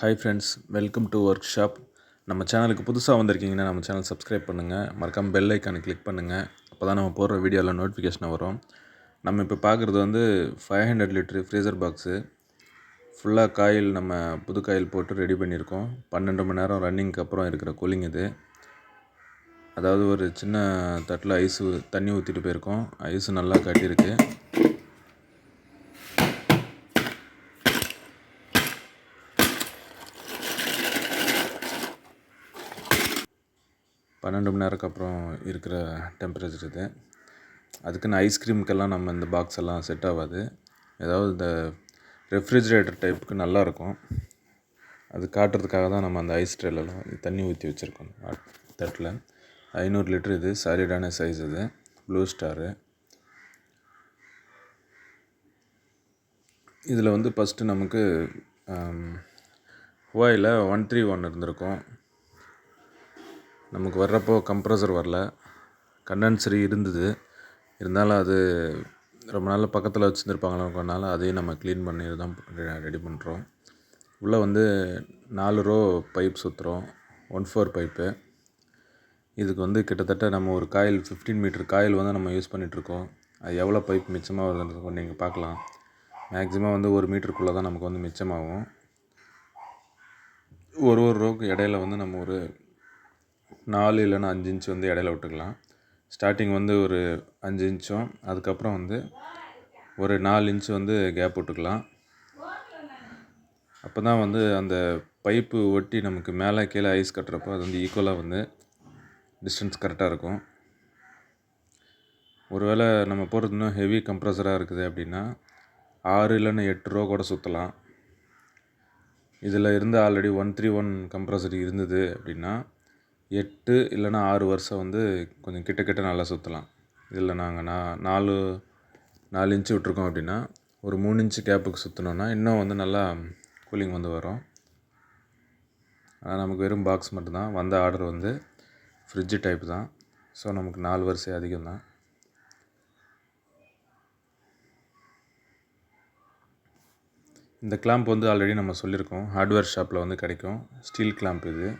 Hi friends, welcome to work shop. நம்ம சேனலுக்கு புதுசாக வந்திருக்கீங்கன்னா நம்ம சேனல் சப்ஸ்கிரைப் பண்ணுங்கள். மறக்காமல் பெல் ஐக்கானை கிளிக் பண்ணுங்கள். அப்போ தான் நம்ம போடுற வீடியோவில் நோட்டிஃபிகேஷன் வரும். நம்ம இப்போ பார்க்குறது வந்து 500 லிட்ரு ஃப்ரீசர் பாக்ஸு. ஃபுல்லாக காயில் நம்ம புது காயில் போட்டு ரெடி பண்ணியிருக்கோம். 12 மணி நேரம் ரன்னிங்க்கு அப்புறம் இருக்கிற கூலிங் இது. அதாவது ஒரு சின்ன தட்டில் தண்ணி ஊற்றிட்டு போயிருக்கோம். ஐஸு நல்லா கட்டியிருக்கு. பன்னெண்டு மணி நேரத்துக்கு அப்புறம் இருக்கிற டெம்பரேச்சர் இது. அதுக்குன்னு ஐஸ்கிரீமுக்கெல்லாம் நம்ம இந்த பாக்ஸ் எல்லாம் செட் ஆகாது. ஏதாவது இந்த ரெஃப்ரிஜிரேட்டர் டைப்புக்கு நல்லாயிருக்கும். அது காட்டுறதுக்காக தான் நம்ம அந்த ஐஸ் ட்ரேலெலாம் தண்ணி ஊற்றி வச்சுருக்கோம் தட்டில். 500 லிட்ரு இது. சாலிடான சைஸ் இது. Blue star. இதில் வந்து ஃபஸ்ட்டு நமக்கு ஹுவாயில் 131 இருந்திருக்கும். நமக்கு வர்றப்போ கம்ப்ரஸர் வரல, கண்டென்சரி இருந்தது. இருந்தாலும் அது ரொம்ப நாள் பக்கத்தில் வச்சுருந்துருப்பாங்களோனால அதையும் நம்ம க்ளீன் பண்ணி தான் ரெடி பண்ணுறோம். உள்ளே வந்து 4 ரோ பைப் சுற்றுறோம். 1/4 பைப்பு. இதுக்கு வந்து கிட்டத்தட்ட நம்ம ஒரு காயில் 15 மீட்டர் காயில் வந்து நம்ம யூஸ் பண்ணிகிட்ருக்கோம். அது எவ்வளோ பைப் மிச்சமாக வருதுன்னு நீங்கள் பார்க்கலாம். மேக்ஸிமம் வந்து 1 மீட்டருக்குள்ளே தான் நமக்கு வந்து மிச்சமாகும். ஒரு ரோக்கு இடையில வந்து நம்ம ஒரு 4 இல்லைன்னா 5 இன்ச் வந்து இடையில விட்டுக்கலாம். ஸ்டார்டிங் வந்து ஒரு 5 இன்ச்சும், அதுக்கப்புறம் வந்து ஒரு 4 இன்ச்சு வந்து கேப் விட்டுக்கலாம். அப்போ தான் வந்து அந்த பைப்பு ஒட்டி நமக்கு மேலே கீழே ஐஸ் கட்டுறப்போ அது வந்து ஈக்குவலாக வந்து டிஸ்டன்ஸ் கரெக்டாக இருக்கும். ஒருவேளை நம்ம போடுறது இன்னும் ஹெவி கம்ப்ரஸராக இருக்குது அப்படின்னா 6 இல்லைன்னா 8 ரோ கூட சுற்றலாம். இதில் இருந்து ஆல்ரெடி 131 கம்ப்ரஸர் இருந்தது அப்படின்னா 8 இல்லைன்னா 6 வருஷம் வந்து கொஞ்சம் கிட்ட நல்லா சுற்றலாம். இதில் நாங்கள் 4 இன்ச்சு விட்ருக்கோம் அப்படின்னா ஒரு 3 இன்ச்சு கேப்புக்கு சுற்றினோன்னா இன்னும் வந்து நல்லா கூலிங் வந்து வரும். ஆனால் நமக்கு வெறும் பாக்ஸ் மட்டும்தான் வந்த ஆர்டர் வந்து ஃப்ரிட்ஜு டைப் தான். ஸோ நமக்கு 4 வருஷம் அதிகம் தான். இந்த கிளாம்ப் வந்து ஆல்ரெடி நம்ம சொல்லியிருக்கோம், ஹார்ட்வேர் ஷாப்பில் வந்து கிடைக்கும். ஸ்டீல் கிளாம்ப் இது.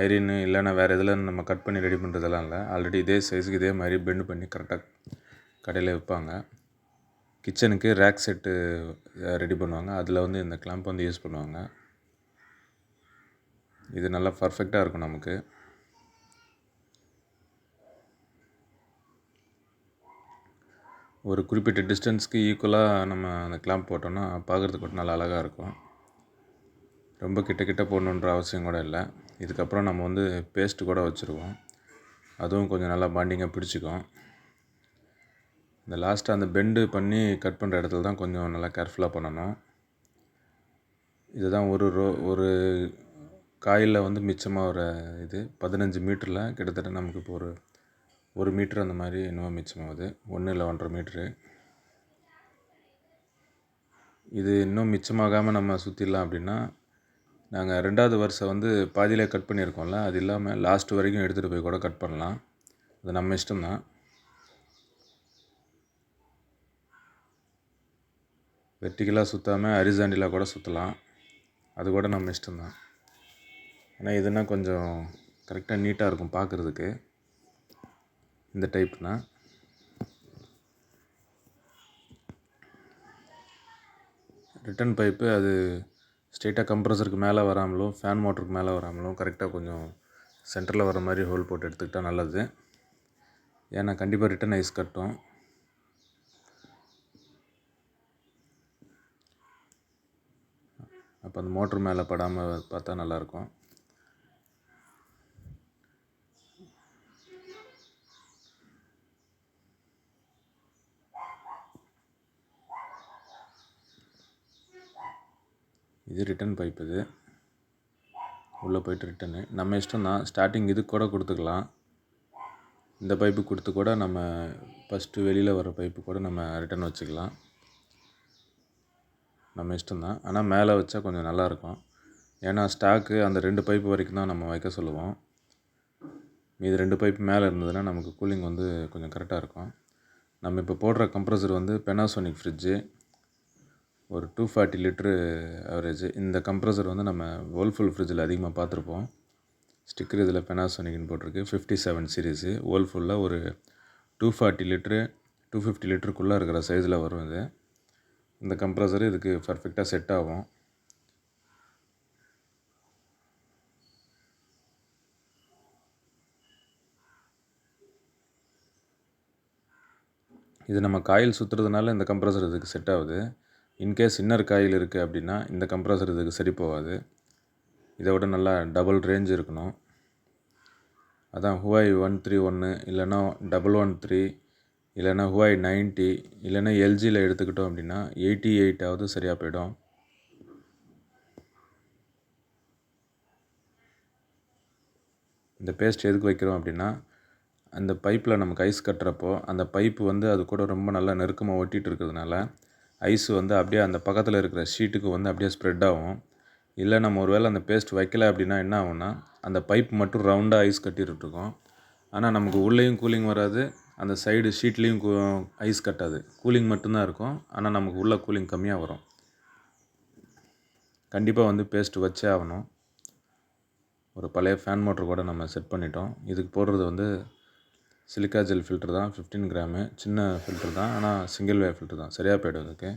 ஐரின்னு இல்லைன்னா வேறு எதில் நம்ம கட் பண்ணி ரெடி பண்ணுறதெல்லாம் இல்லை. ஆல்ரெடி இதே சைஸுக்கு இதே மாதிரி பெண்டு பண்ணி கரெக்டாக கடையில் விற்பாங்க. கிச்சனுக்கு ரேக் செட்டு ரெடி பண்ணுவாங்க. அதில் வந்து இந்த கிளாம்ப் வந்து யூஸ் பண்ணுவாங்க. இது நல்லா பர்ஃபெக்டாக இருக்கும் நமக்கு. ஒரு குறிப்பிட்ட டிஸ்டன்ஸ்க்கு ஈக்குவலாக நம்ம அந்த கிளாம்ப் போட்டோம்னா பார்க்குறதுக்கு மட்டும் நல்லா அழகாக இருக்கும். ரொம்ப கிட்ட போடணுன்ற அவசியம் கூட இல்லை. இதுக்கப்புறம் நம்ம வந்து பேஸ்ட்டு கூட வச்சுருக்கோம். அதுவும் கொஞ்சம் நல்லா பாண்டிங்காக பிடிச்சிக்கும். இந்த லாஸ்ட்டாக அந்த பெண்டு பண்ணி கட் பண்ணுற இடத்துல தான் கொஞ்சம் நல்லா கேர்ஃபுல்லாக பண்ணணும். இதுதான் ஒரு காயில் வந்து மிச்சமாக ஒரு இது 15 மீட்டரில் கிட்டத்தட்ட நமக்கு இப்போ ஒரு மீட்ரு அந்த மாதிரி இன்னும் மிச்சமாகுது. 1 இல்லை 1.5 மீட்ரு. இது இன்னும் மிச்சமாகாமல் நம்ம சுற்றிடலாம் அப்படின்னா நாங்கள் 2வது வருஷம் வந்து பாதியிலே கட் பண்ணியிருக்கோம்ல, அது இல்லாமல் லாஸ்ட் வரைக்கும் எடுத்துகிட்டு போய் கூட கட் பண்ணலாம். அது நம்ம இஷ்டம்தான். வெர்டிகலாக சுற்றாமல் ஹரிசாண்டலாக கூட சுற்றலாம். அது கூட நம்ம இஷ்டம்தான். ஆனால் இதுனா கொஞ்சம் கரெக்டாக நீட்டாக இருக்கும் பார்க்குறதுக்கு இந்த டைப்னால். ரிட்டன் பைப்பு அது ஸ்ட்ரெயிட்டாக கம்ப்ரஸருக்கு மேலே வராமலும் ஃபேன் மோட்டருக்கு மேலே வராமலும் கரெக்டாக கொஞ்சம் சென்டரில் வர மாதிரி ஹோல் போட்டு எடுத்துக்கிட்டால் நல்லது. ஏன்னா கண்டிப்பாக ரிட்டன் ஐஸ் கட்டும். அப்போ அந்த மோட்ரு மேலே படாமல் பார்த்தா நல்லாயிருக்கும். இது ரிட்டன் பைப். இது உள்ளே போய்ட்டு ரிட்டனு நம்ம இஷ்டம் தான். ஸ்டார்டிங் இதுக்கு கூட கொடுத்துக்கலாம். இந்த பைப்பு கொடுத்து கூட நம்ம ஃபஸ்ட்டு வெளியில் வர பைப்பு கூட நம்ம ரிட்டன் வச்சுக்கலாம். நம்ம இஷ்டம்தான். ஆனால் மேலே வச்சா கொஞ்சம் நல்லாயிருக்கும். ஏன்னா ஸ்டாக்கு அந்த 2 பைப்பு வரைக்கும் தான் நம்ம வைக்க சொல்லுவோம். மீது 2 பைப்பு மேலே இருந்ததுன்னா நமக்கு கூலிங் வந்து கொஞ்சம் கரெக்டாக இருக்கும். நம்ம இப்போ போடுற கம்ப்ரஸர் வந்து பெனாசோனிக் ஃப்ரிட்ஜு. ஒரு 240 லிட்ரு ஆவரேஜ். இந்த கம்ப்ரஸர் வந்து நம்ம வேர்ல்ஃபுல் ஃப்ரிட்ஜில் அதிகமாக பார்த்துருப்போம். ஸ்டிக்கர் இதில் பெனாசோனிக்னு போட்டிருக்கு. 57 சீரீஸு வேர்ல்ஃபுல்லில் ஒரு 240 லிட்ரு 250 லிட்டருக்குள்ளே இருக்கிற சைஸில் வரும் இது. இந்த கம்ப்ரஸரு இதுக்கு பர்ஃபெக்டாக செட் ஆகும். இது நம்ம காயில் சுற்றுறதுனால இந்த கம்ப்ரஸர் இதுக்கு செட் ஆகுது. இன்கேஸ் இன்னர் காயில் இருக்குது அப்படின்னா இந்த கம்ப்ரஸர் இதுக்கு சரி போகாது. இதை விட நல்லா டபுள் ரேஞ்ச் இருக்கணும். அதான் Huawei 131 இல்லைன்னா 113 இல்லைன்னா Huawei 90 இல்லைன்னா எல்ஜியில் எடுத்துக்கிட்டோம் அப்படின்னா 88ஆவது சரியாக போயிடும். இந்த பேஸ்ட் எதுக்கு வைக்கிறோம் அப்படின்னா, அந்த பைப்பில் நமக்கு ஐஸ் கட்டுறப்போ அந்த பைப்பு வந்து அது கூட ரொம்ப நல்லா நெருக்கமாக ஒட்டிகிட்டு இருக்கிறதுனால ஐஸ் வந்து அப்படியே அந்த பக்கத்தில் இருக்கிற ஷீட்டுக்கு வந்து அப்படியே ஸ்ப்ரெட் ஆகும். இல்லை நம்ம ஒரு வேளை அந்த பேஸ்ட் வைக்கல அப்படின்னா என்ன ஆகும்னா, அந்த பைப் மட்டும் ரவுண்டாக ஐஸ் கட்டிகிட்ருக்கும். ஆனால் நமக்கு உள்ளேயும் கூலிங் வராது, அந்த சைடு ஷீட்லேயும் ஐஸ் கட்டாது. கூலிங் மட்டும்தான் இருக்கும். ஆனால் நமக்கு உள்ள கூலிங் கம்மியாக வரும். கண்டிப்பாக வந்து பேஸ்ட் வச்சே ஆகணும். ஒரு பழைய ஃபேன் மோட்டர் கூட நம்ம செட் பண்ணிட்டோம். இதுக்கு போடுறது வந்து சிலிக்கா ஜெல் ஃபில்டர் தான், 15 கிராமு. சின்ன ஃபில்டர் தான், ஆனால் சிங்கிள் வே ஃபில்டர் தான். சரியாக போய்டும் இதுக்கு.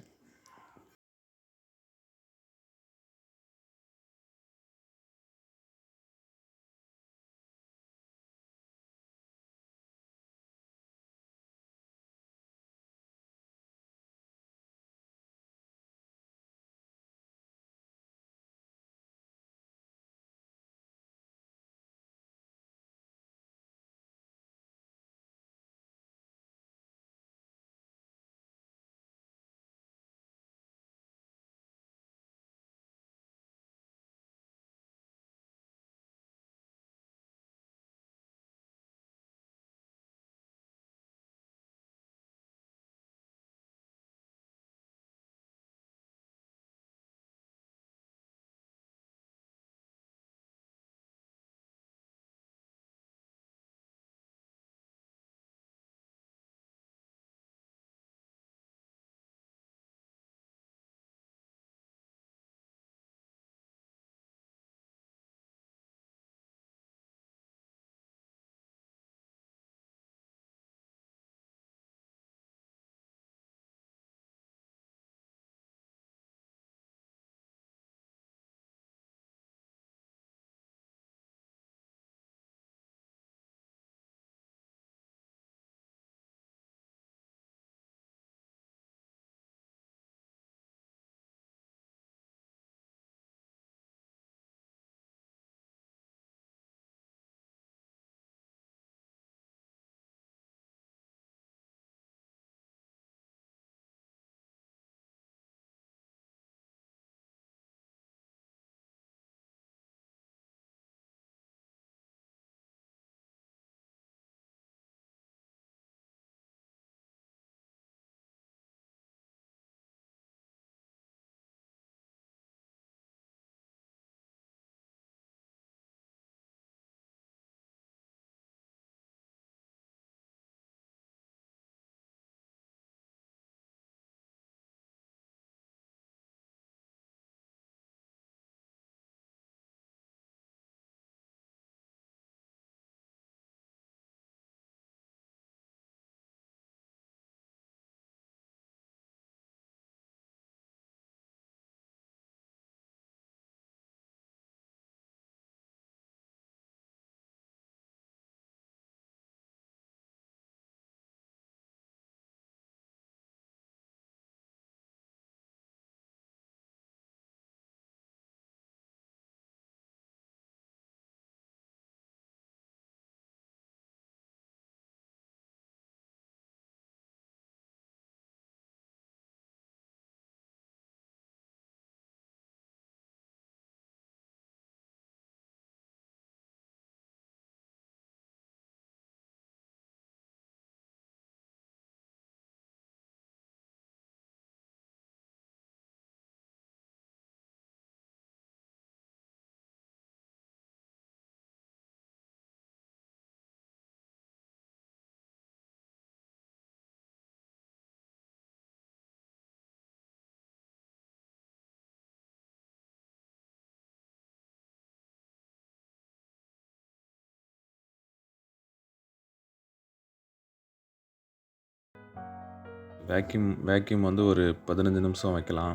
வேக்யூம் வந்து ஒரு 15 நிமிஷம் வைக்கலாம்.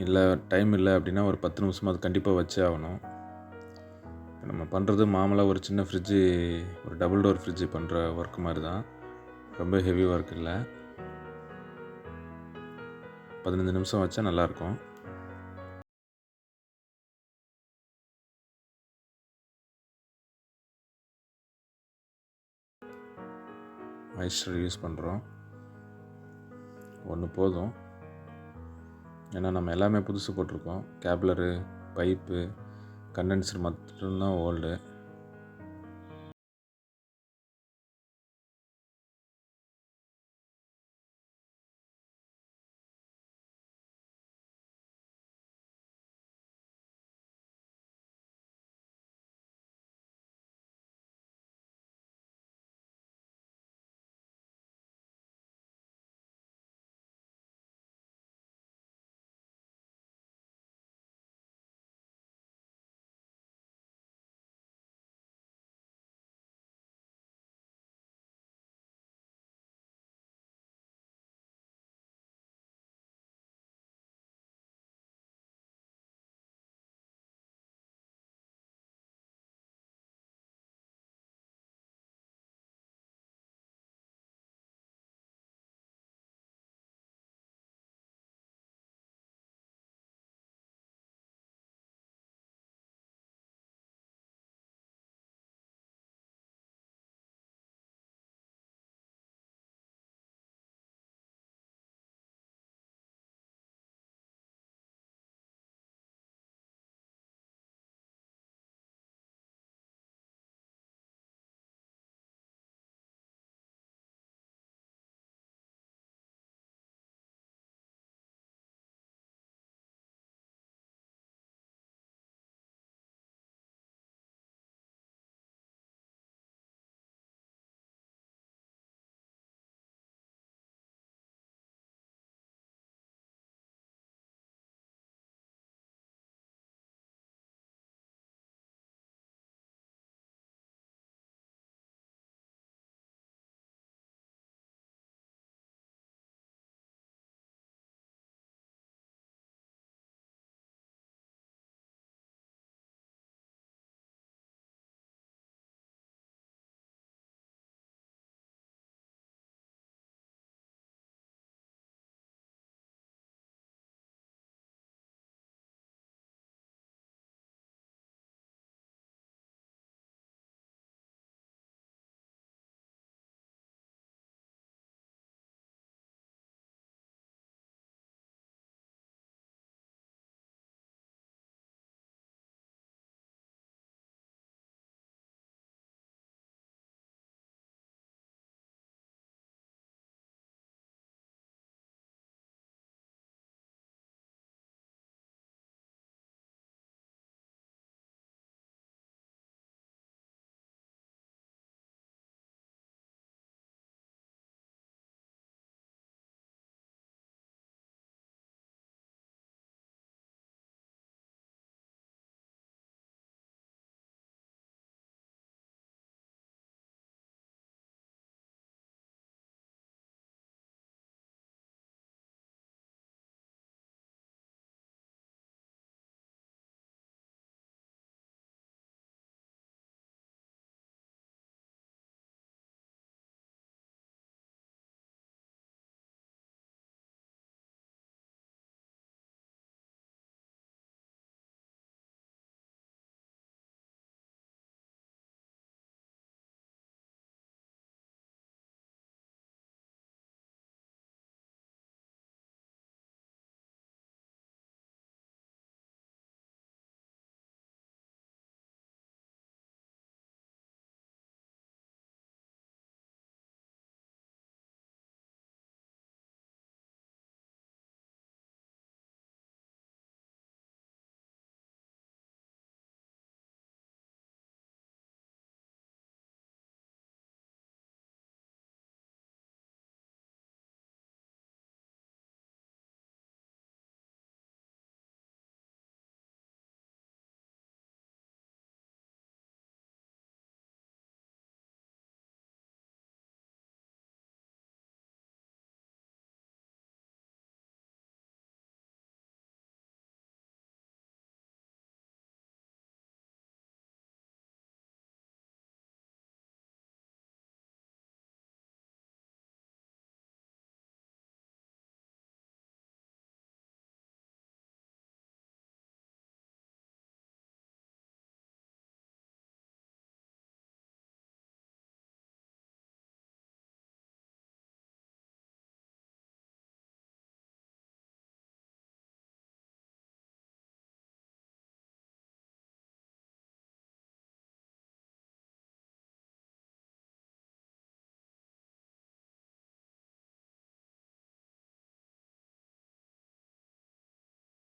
இல்லை டைம் இல்லை அப்படின்னா ஒரு 10 நிமிஷமாக அது கண்டிப்பாக வச்சே ஆகணும். இப்போ நம்ம பண்ணுறது மாமூலாக ஒரு சின்ன ஃப்ரிட்ஜு, ஒரு டபுள் டோர் ஃப்ரிட்ஜு பண்ணுற ஒர்க் மாதிரி தான். ரொம்ப ஹெவி ஒர்க் இல்லை. 15 நிமிஷம் வச்சா நல்லாயிருக்கும். மாய்ஸ்சர் யூஸ் பண்ணுறோம். ஒன்று போதும். ஏன்னா நம்ம எல்லாமே புதுசு போட்டிருக்கோம். கேப்லரு, பைப்பு, கண்டென்சர் மட்டும்தான் ஓல்டு.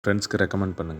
ஃப்ரெண்ட்ஸ்க்கு ரெக்கமெண்ட் பண்ணுங்கள்.